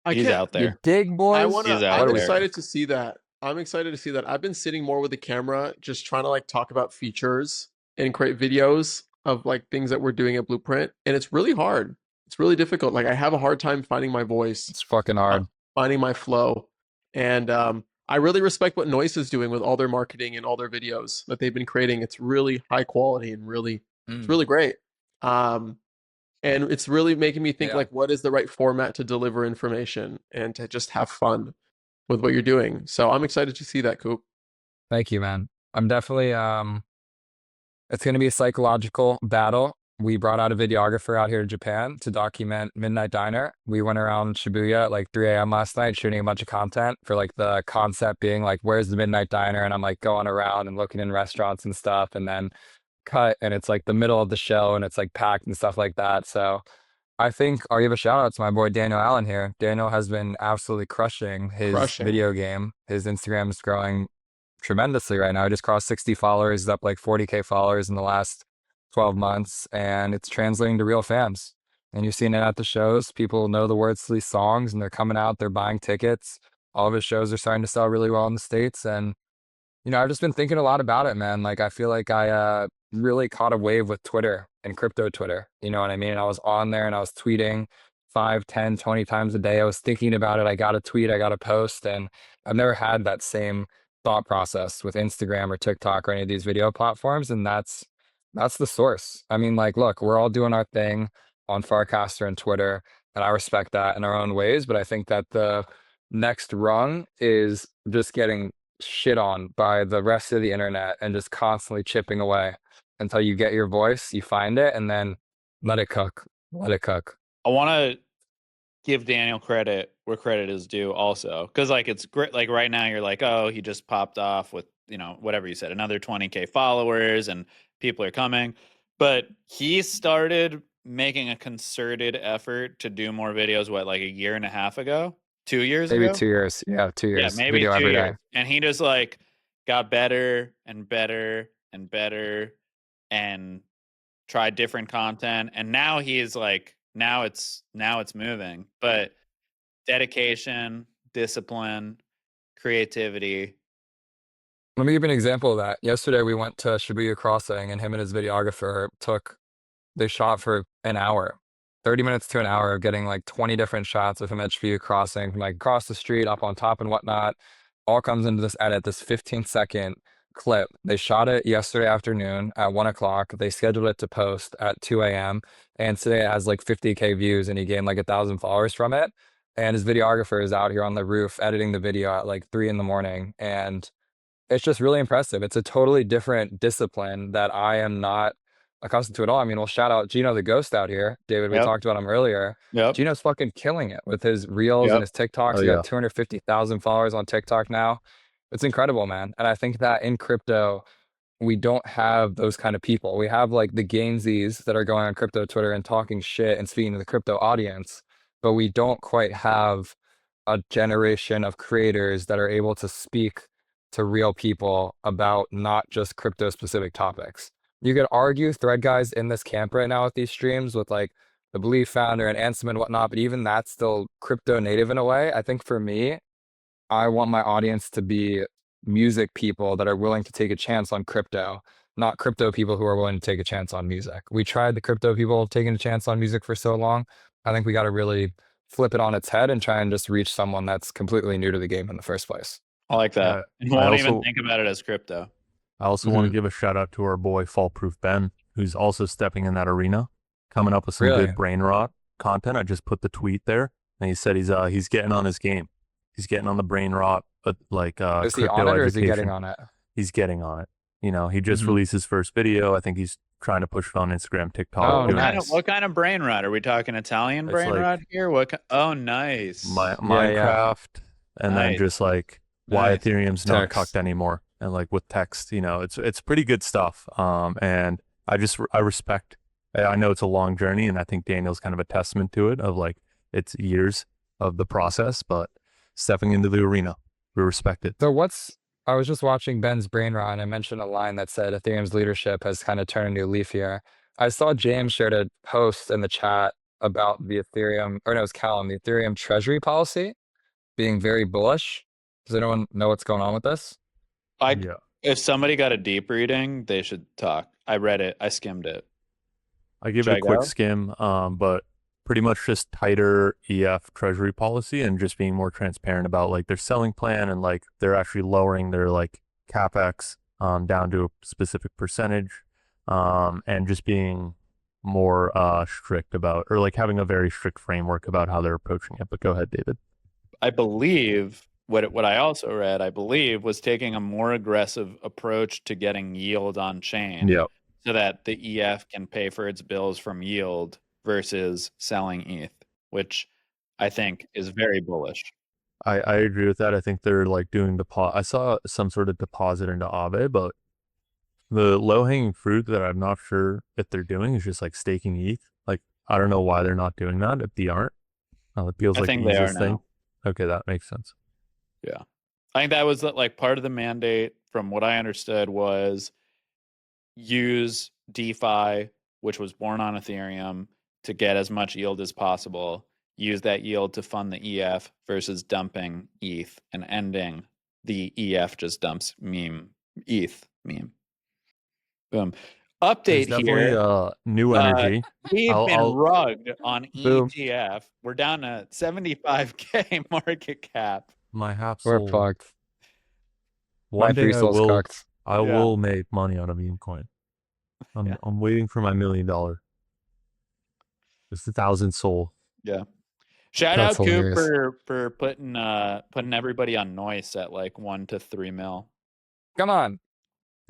He's out there. You dig, boys? I'm excited to see that. I've been sitting more with the camera, just trying to talk about features and create videos of things that we're doing at Blueprint, and it's really hard. It's really difficult. I have a hard time finding my voice. It's fucking hard. Finding my flow. And I really respect what Noise is doing with all their marketing and all their videos that they've been creating. It's really high quality and it's really great. And And it's really making me think Yeah. like, what is the right format to deliver information and to just have fun with what you're doing. So I'm excited to see that, Coop. Thank you, man. I'm definitely it's going to be a psychological battle. We brought out a videographer out here to Japan to document Midnight Diner. We went around Shibuya at like 3 a.m. last night shooting a bunch of content for like the concept being like, where's the Midnight Diner? And I'm like going around and looking in restaurants and stuff, and then cut and it's like the middle of the show and it's like packed and stuff like that. So I think I'll give a shout out to my boy Daniel Allan here. Daniel has been absolutely crushing his video game. His Instagram is growing tremendously right now. He just crossed 60 followers, he's up like 40K followers in the last 12 months, and it's translating to real fans. And you're seeing it at the shows. People know the words to these songs and they're coming out, they're buying tickets. All of his shows are starting to sell really well in the States. And, you know, I've just been thinking a lot about it, man. Like, I feel like I really caught a wave with Twitter and crypto Twitter. You know what I mean? And I was on there and I was tweeting 5, 10, 20 times a day. I was thinking about it. I got to tweet, I got to post. And I've never had that same thought process with Instagram or TikTok or any of these video platforms. And that's the source. I mean, like, look, we're all doing our thing on Farcaster and Twitter, and I respect that in our own ways. But I think that the next rung is just getting shit on by the rest of the internet and just constantly chipping away until you get your voice, you find it, and then let it cook. Let it cook. I want to give Daniel credit where credit is due also, because like it's great. Like right now you're like, oh, he just popped off with, you know, whatever you said, another 20K followers and people are coming. But he started making a concerted effort to do more videos, what, like a year and a half ago, 2 years Maybe ago? 2 years. Yeah, 2 years. Yeah, maybe Video 2 every day. years. And he just like got better and better and better and tried different content. And now he's like, now it's moving. But dedication, discipline, creativity. Let me give you an example of that. Yesterday we went to Shibuya Crossing and him and his videographer they shot for an hour, 30 minutes to an hour of getting like 20 different shots of him at Shibuya Crossing from like across the street, up on top and whatnot. All comes into this edit, this 15-second clip. They shot it yesterday afternoon at 1 o'clock. They scheduled it to post at 2 a.m. And today it has like 50K views and he gained like 1,000 followers from it. And his videographer is out here on the roof editing the video at like 3 in the morning. And it's just really impressive. It's a totally different discipline that I am not accustomed to at all. I mean, we'll shout out Gino the Ghost out here. David, we Yep. talked about him earlier. Yep. Gino's fucking killing it with his reels Yep. and his TikToks. Oh, He yeah. got 250,000 followers on TikTok now. It's incredible, man. And I think that in crypto, we don't have those kind of people. We have like the Gainsies that are going on crypto Twitter and talking shit and speaking to the crypto audience, but we don't quite have a generation of creators that are able to speak to real people about not just crypto specific topics. You could argue thread guys in this camp right now with these streams with like the Believe founder and Ansem and whatnot, but even that's still crypto native in a way. I think for me, I want my audience to be music people that are willing to take a chance on crypto, not crypto people who are willing to take a chance on music. We tried the crypto people taking a chance on music for so long. I think we got to really flip it on its head and try and just reach someone that's completely new to the game in the first place. I like that. And I won't even also- think about it as crypto. I also want to give a shout out to our boy Fallproof Ben, who's also stepping in that arena, coming up with some Really? good brain rot content. I just put the tweet there, and he said he's getting on his game. He's getting on the brain rot, like Is he crypto on it or is he education. getting on it? He's getting on it. You know, he just Mhm. released his first video. I think he's trying to push it on Instagram, TikTok. Oh, doing nice. What kind of brain rot? Are we talking Italian It's brain like- rot here? Oh, nice. Minecraft, and then Nice. just like why Nice. Ethereum's not Text. cucked anymore, and like with text, you know, it's pretty good stuff. And I respect. I know it's a long journey, and I think Daniel's kind of a testament to it. Of like it's years of the process, but stepping into the arena, we respect it. So I was just watching Ben's brain rot and I mentioned a line that said Ethereum's leadership has kind of turned a new leaf here. I saw James shared a post in the chat about the Ethereum, or no, it was Callum, the Ethereum treasury policy being very bullish. Does anyone know what's going on with this? Yeah. If somebody got a deep reading, they should talk. I read it. I skimmed it. I give Should it I a quick go? skim, but pretty much just tighter EF treasury policy and just being more transparent about like their selling plan, and like they're actually lowering their like capex down to a specific percentage, and just being more strict about, or like having a very strict framework about how they're approaching it. But go ahead, David. I believe what I also read, I believe, was taking a more aggressive approach to getting yield on chain. Yeah. So that the EF can pay for its bills from yield versus selling ETH, which I think is very bullish. I agree with that. I think they're like doing I saw some sort of deposit into Aave, but the low hanging fruit that I'm not sure if they're doing is just like staking ETH. Like, I don't know why they're not doing that if they aren't. It feels I like think the they are easiest thing. now. Okay, that makes sense. Yeah. I think that was like part of the mandate, from what I understood, was use DeFi, which was born on Ethereum, to get as much yield as possible. Use that yield to fund the EF versus dumping ETH and ending the EF just dumps ETH meme. Boom. There's Update definitely here. new energy. We've been rugged on Boom. ETF. We're down to 75K market cap. My half We're soul. fucked. One My day free I soul's will. cooked. I will make money on a meme coin. I'm waiting for my $1 million. It's 1,000 soul. Yeah. Shout That's out Coop hilarious. for putting everybody on noise at like 1 to 3 mil. Come on.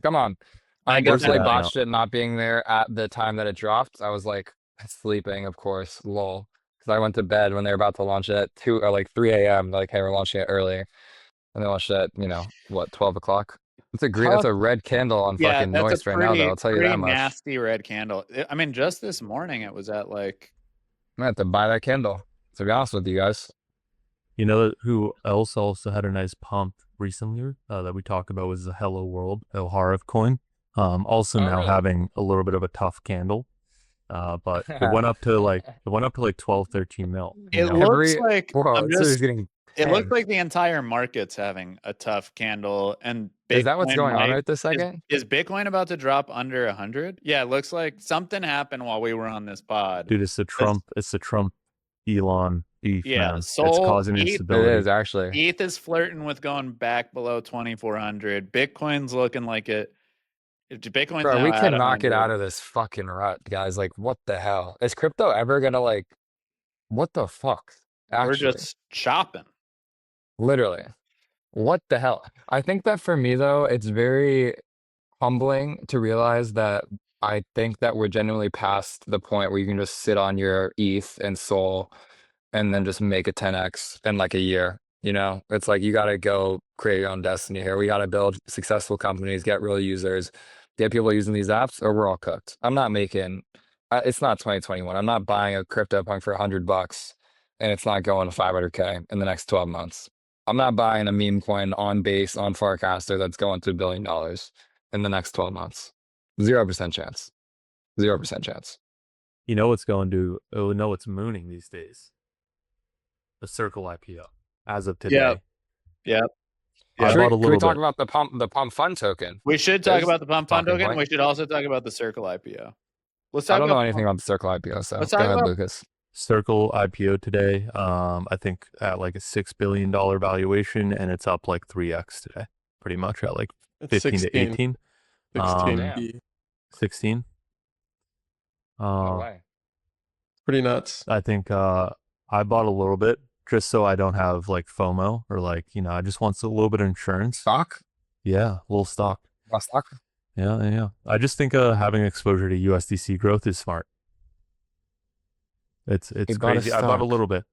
I I guess definitely that botched it not being there at the time that it dropped. I was like sleeping, of course, lol. Because I went to bed when they were about to launch it at 2 or like 3 a.m. Like, hey, we're launching it early. And they launched it at, 12 o'clock? That's a red candle on fucking that's noise a right now, though. I'll tell you pretty that much. nasty red candle. I mean, just this morning it was at like. I'm gonna have to buy that candle, to be honest with you guys. You know who else also had a nice pump recently that we talked about was the Hello World O'Hara coin. Also now really? having a little bit of a tough candle. But it went up to like 12, 13 mil. It looks like it looks like the entire market's having a tough candle, and Bitcoin is that what's going on right this second? Is Bitcoin about to drop under 100? Yeah, it looks like something happened while we were on this pod. Dude, it's the Trump Elon beef, yeah, man. It's causing instability. It is actually. ETH is flirting with going back below 2,400. Bitcoin's looking like it. Bitcoin's Bro, now we at cannot get 100. out of this fucking rut, guys. Like, what the hell? Is crypto ever gonna what the fuck? Actually, We're just chopping. literally. What the hell? I think that for me though, it's very humbling to realize that I think that we're genuinely past the point where you can just sit on your ETH and Sol and then just make a 10x in like a year. It's like you got to go create your own destiny here. We got to build successful companies, get real users, get people using these apps, or we're all cooked. I'm not making. It's not 2021. I'm not buying a CryptoPunk for $100 and it's not going to 500K in the next 12 months. I'm not buying a meme coin on Base on Farcaster that's going to $1 billion in the next 12 months. 0% chance. 0% chance. You know what's going to? Oh no, it's mooning these days. The Circle IPO as of today. Yeah. I Should bought a we little talk bit. about the Pump.fun token? We should talk about the Pump.fun talking token. point. We should also talk about the Circle IPO. Let's I talk don't know about anything about the Circle IPO, so Let's go talk ahead, about- Lucas. Circle IPO today. I think at like a $6 billion valuation, and it's up like 3x today, pretty much at like 15 to 18. 16. 16. No way. Pretty nuts. I think I bought a little bit just so I don't have like FOMO or like, I just want a little bit of insurance. Stock? Yeah, a little stock. Stock? Yeah. I just think having exposure to USDC growth is smart. It's crazy. I bought a little bit,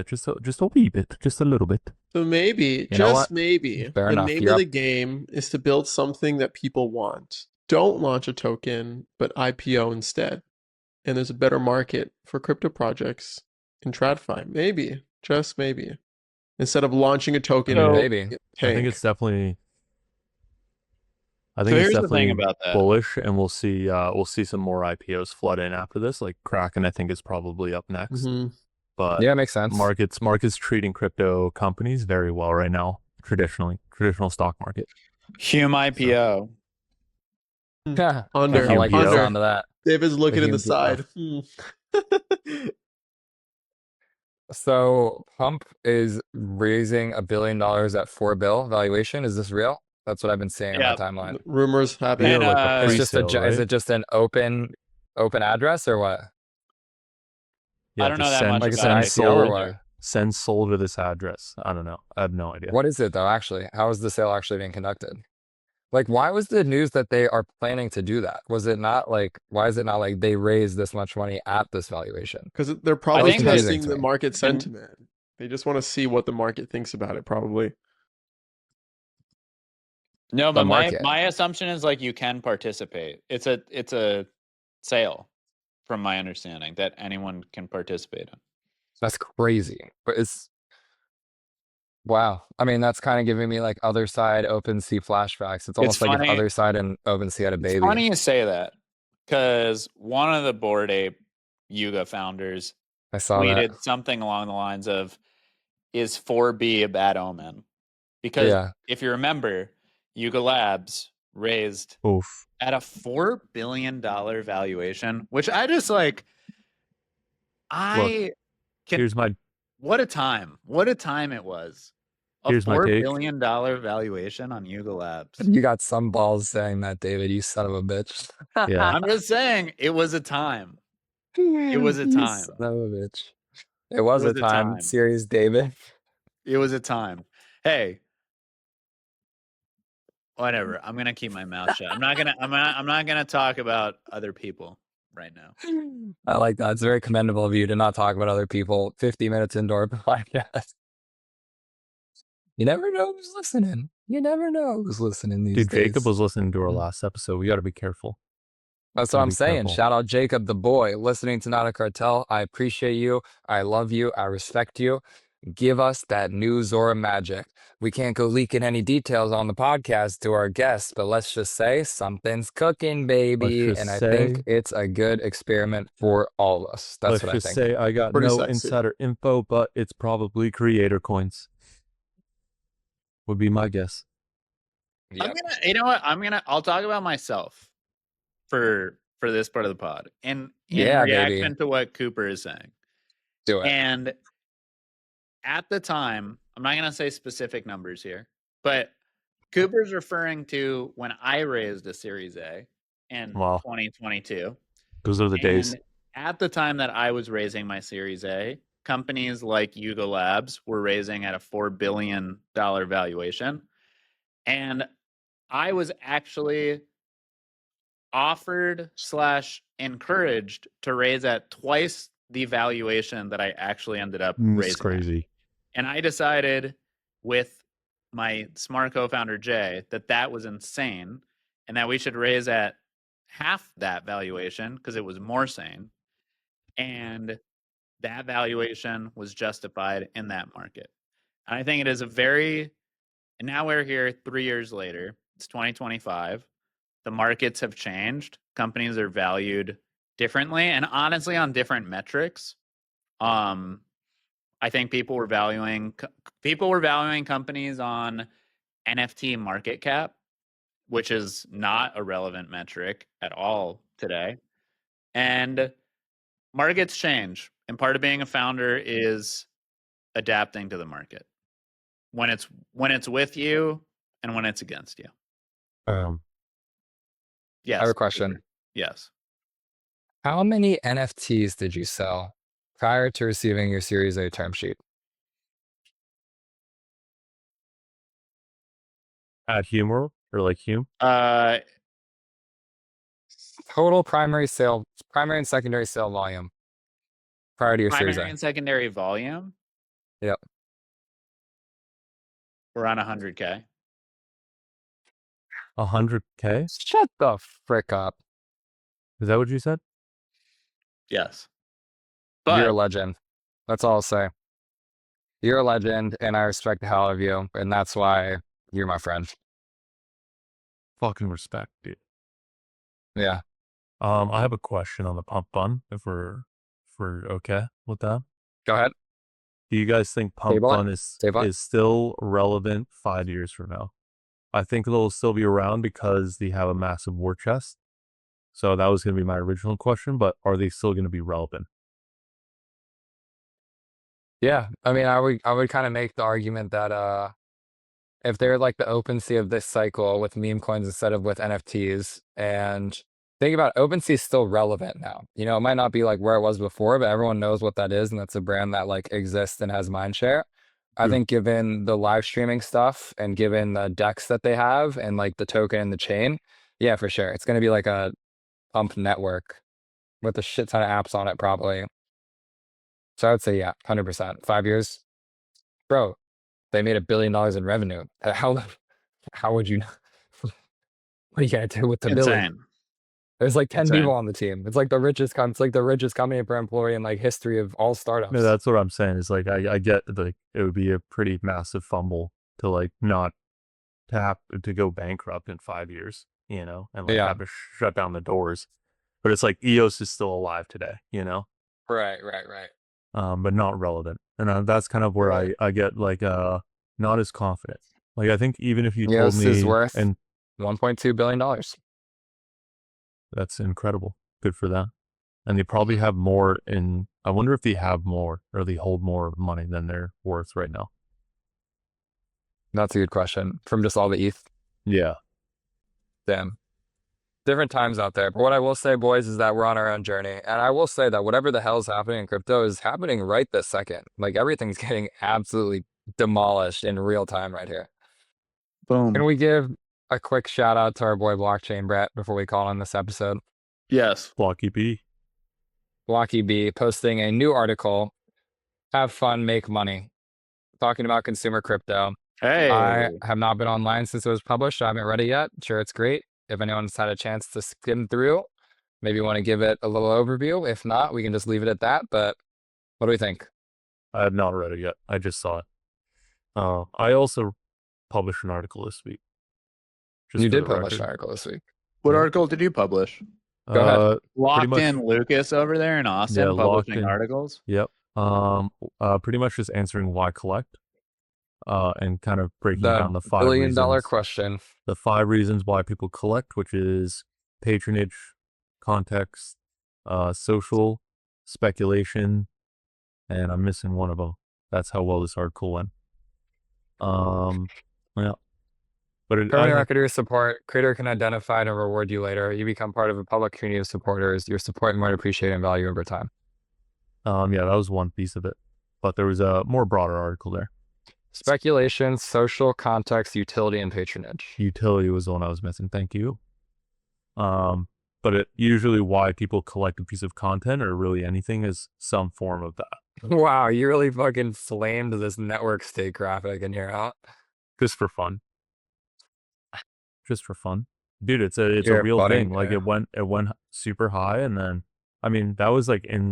just a wee bit, just a little bit. So maybe, maybe, Fair enough. name of the game is to build something that people want. Don't launch a token, but IPO instead. And there's a better market for crypto projects in TradFi. Maybe, just maybe. Instead of launching a token, maybe. I think it's definitely. I So think it's here's the definitely thing about that. bullish, and we'll see some more IPOs flood in after this. Like Kraken, I think is probably up next. But yeah, it makes sense. Markets treating crypto companies very well right now. Traditional stock market. Hume IPO. Yeah, Under. I like the Under. sound of that. David's looking in the Hume side. So Pump is raising $1 billion at $4 billion valuation. Is this real? That's what I've been seeing on my timeline. Rumors happen. And, like a It's just pre-sale, right? Is it just an open open address or what? Yeah, I don't know just that much Like it's about an it. If you ICO or were what? there. Send sold to this address. I don't know. I have no idea. What is it though? Actually, how is the sale actually being conducted? Like, why was the news that they are planning to do that? Was it not like, why is it not like they raised this much money at this valuation? Because they're probably think that- testing to the me. market sentiment. They just want to see what the market thinks about it, probably. No, The but market. my assumption is like you can participate. It's a sale, from my understanding, that anyone can participate in. That's crazy. But it's wow. I mean, that's kind of giving me like other side OpenSea flashbacks. It's almost like if funny- other side and OpenSea had a It's baby. funny you say that, because one of the Bored Ape Yuga founders I saw tweeted that. something along the lines of, "Is 4B a bad omen?" Because Yeah. if you remember, Yuga Labs raised Oof. at a $4 billion valuation, which I just like. Here's my What a time! What a time it was. A Here's my $4 take. billion valuation on Yuga Labs. You got some balls saying that, David, you son of a bitch. Yeah. I'm just saying, it was a time. It was a You time. son of a bitch. It was a time. Series David. It was a time. Hey, whatever. I'm gonna keep my mouth shut. I'm not gonna talk about other people right now. I like that. It's very commendable of you to not talk about other people 50 minutes into our podcast. You never know who's listening. You never know who's listening these Dude, days. Jacob was listening to our Mhm. last episode. We got to be careful. That's what Gotta I'm be saying. careful. Shout out Jacob, the boy, listening to Not a Cartel. I appreciate you. I love you. I respect you. Give us that new Zora magic. We can't go leaking any details on the podcast to our guests, but let's just say something's cooking, baby. just And I think say- it's a good experiment for all of us. That's Let's what I just think. say I got Pretty no sexy. insider info, but it's probably creator coins. Would be my guess. Yep. You know what? I'll talk about myself for this part of the pod, in Yeah, reaction baby. to what Cooper is saying. Do it. And at the time, I'm not gonna say specific numbers here, but Cooper's referring to when I raised a Series A in Wow. 2022. Those are the days. And at the time that I was raising my Series A, companies like Yuga Labs were raising at a $4 billion valuation. And I was actually offered / encouraged to raise at twice the valuation that I actually ended up raising. It's crazy. And I decided with my smart co-founder Jay that was insane, and that we should raise at half that valuation because it was more sane. And that valuation was justified in that market. And I think it is and now we're here 3 years later. It's 2025. The markets have changed. Companies are valued differently, and honestly on different metrics. I think people were valuing companies on NFT market cap, which is not a relevant metric at all today. And markets change, and part of being a founder is adapting to the market when it's with you and when it's against you. Yes. I have a question. Yes. How many NFTs did you sell prior to receiving your Series A term sheet? At humor or like Hume? Total primary and secondary sale volume prior to your Series Primary A. and secondary volume. Yep. We're on 100K. 100K? Shut the frick up. Is that what you said? Yes. You're a But legend. That's all I'll say. You're a legend, and I respect the hell out of you, and that's why you're my friend. Fucking respect, dude. Yeah. I have a question on the Pump.fun if we're okay with that. Go ahead. Do you guys think Table it. Pump.fun Table it. is still relevant 5 years from now? I think they'll still be around because they have a massive war chest. So that was going to be my original question, but are they still going to be relevant? Yeah. I mean, I would kind of make the argument that if they're like the OpenSea of this cycle with meme coins instead of with NFTs, and think about it, OpenSea is still relevant now. You know, it might not be like where it was before, but everyone knows what that is, and that's a brand that like exists and has mind share. I True. think given the live streaming stuff and given the decks that they have and like the token and the chain, yeah, for sure. It's gonna be like a Pump network with a shit ton of apps on it, probably. So I would say, yeah, 100%. 5 years, bro. They made $1 billion in revenue. How would you? What are you gonna do with the billion? Insane. There's like 10 Insane. people on the team. It's like the richest. It's like the richest company per employee in like history of all startups. No, that's what I'm saying. Is like I get like it would be a pretty massive fumble to like not to have to go bankrupt in 5 years, you know, and like Yeah. have to shut down the doors. But it's like EOS is still alive today, you know, Right. but not relevant. And that's kind of where Right. I get like not as confident. Like I think even if you told EOS is me, worth and $1.2 billion. that's incredible, good for them. And they probably have more in. I wonder if they have more or they hold more money than they're worth right now. That's a good question. From just all the ETH. Yeah. Damn. Different times out there. But what I will say, boys, is that we're on our own journey. And I will say that whatever the hell is happening in crypto is happening right this second. Like everything's getting absolutely demolished in real time right here. Boom. Can we give a quick shout out to our boy Blockchain Brett before we call on this episode? Yes. Blocky B. Blocky B posting a new article, Have Fun, Make Money, talking about consumer crypto. Hey. I have not been online since it was published. I haven't read it yet. Sure, it's great. If anyone's had a chance to skim through, maybe you want to give it a little overview. If not, we can just leave it at that. But what do we think? I have not read it yet. I just saw it. I also published an article this week. You did publish an article this week. What Yeah. article did you publish? Go ahead. Locked much- in Lucas over there in Austin, Yeah, locked publishing in. articles. Yep. Pretty much just answering why collect. And kind of breaking down the 5 $1 billion reasons. question. The 5 reasons why people collect, which is patronage, context, social, speculation, and I'm missing one of them. That's how well this article went. Yeah. But Permanent record of your support. Creator can identify and reward you later. You become part of a public community of supporters. Your support might appreciate and value over time. yeah, that was one piece of it. But there was a more broader article there. Speculation, social, context, utility, and patronage. Utility was the one I was missing. Thank you. But it usually why people collect a piece of content or really anything is some form of that. Wow, you really fucking flamed this network state graphic in here, huh? Just for fun. Just for fun. Dude, it's a You're real funny, thing. Like yeah. it went super high, and then I mean that was like on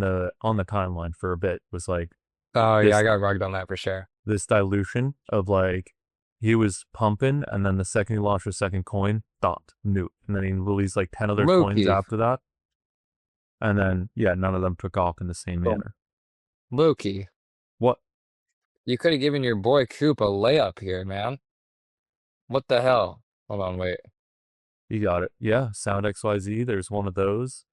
the timeline for a bit. It was like Oh this- yeah, I got rugged on that for sure. this dilution of like he was pumping, and then the second he launched a second coin, dot newt, and then he released like 10 other coins Low-key. after that, and then yeah, none of them took off in the same Boom. manner. Loki, What? you could have given your boy Coop a layup here, man. What the hell? Hold on, wait. You got it. Yeah, Sound XYZ. There's one of those.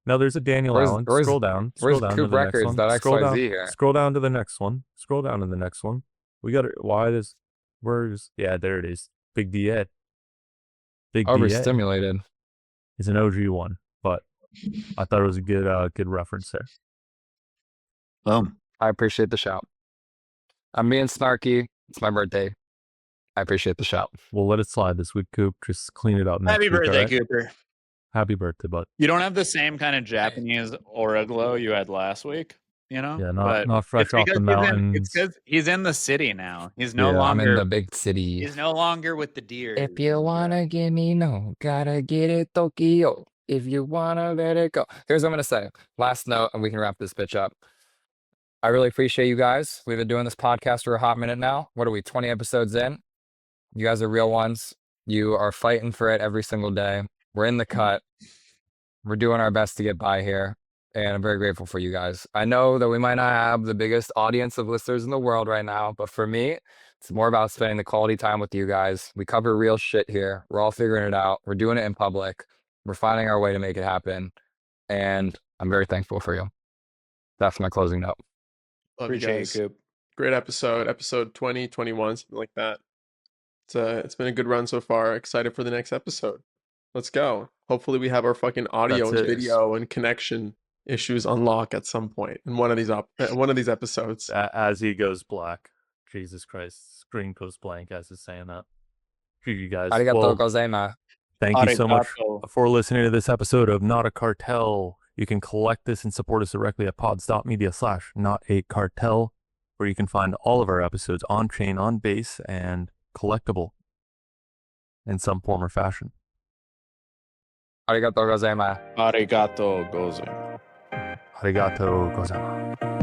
No, there's a Daniel Where's- Allan. where's- Scroll down. where's Scroll down to Coop the next Records, one. that Scroll XYZ down. here? Scroll down to the next one. Scroll down to the next one. We got it. Why does? Where's? Yeah, there it is. Big D. Big D. Overstimulated. It's an OG one, but I thought it was a good reference there. Boom. I appreciate the shout. I'm being snarky. It's my birthday. I appreciate the shout. We'll let it slide this week, Coop. Just clean it up next Happy week. birthday, all right? Cooper. Happy birthday, bud. You don't have the same kind of Japanese aura glow you had last week, you know? Yeah, But not fresh it's off the because mountains. It's because he's in the city now. He's no Yeah. I'm in longer. the big city. He's no longer with the deer. If you wanna get me, no, gotta get it Tokyo. If you wanna let it go. Here's what I'm gonna say. Last note, and we can wrap this bitch up. I really appreciate you guys. We've been doing this podcast for a hot minute now. What are we, 20 episodes in? You guys are real ones. You are fighting for it every single day. We're in the cut. We're doing our best to get by here. And I'm very grateful for you guys. I know that we might not have the biggest audience of listeners in the world right now, but for me, it's more about spending the quality time with you guys. We cover real shit here. We're all figuring it out. We're doing it in public. We're finding our way to make it happen. And I'm very thankful for you. That's my closing note. Love you Appreciate guys. you, Coop. Great episode 20, 21, something like that. It's been a good run so far. Excited for the next episode. Let's go. Hopefully we have our fucking audio and That's it. video and connection issues unlock at some point in one of these episodes. As he goes black. Jesus Christ. Screen goes blank as he's saying that. You guys. Arigato Well, gozaimasu. thank you so much Arigato. for listening to this episode of Not a Cartel. You can collect this and support us directly at pods.media/not-a-cartel, where you can find all of our episodes on chain, on base, and collectible in some form or fashion. Arigato gozaimasu. Arigato gozaimasu. Arigato gozaimasu.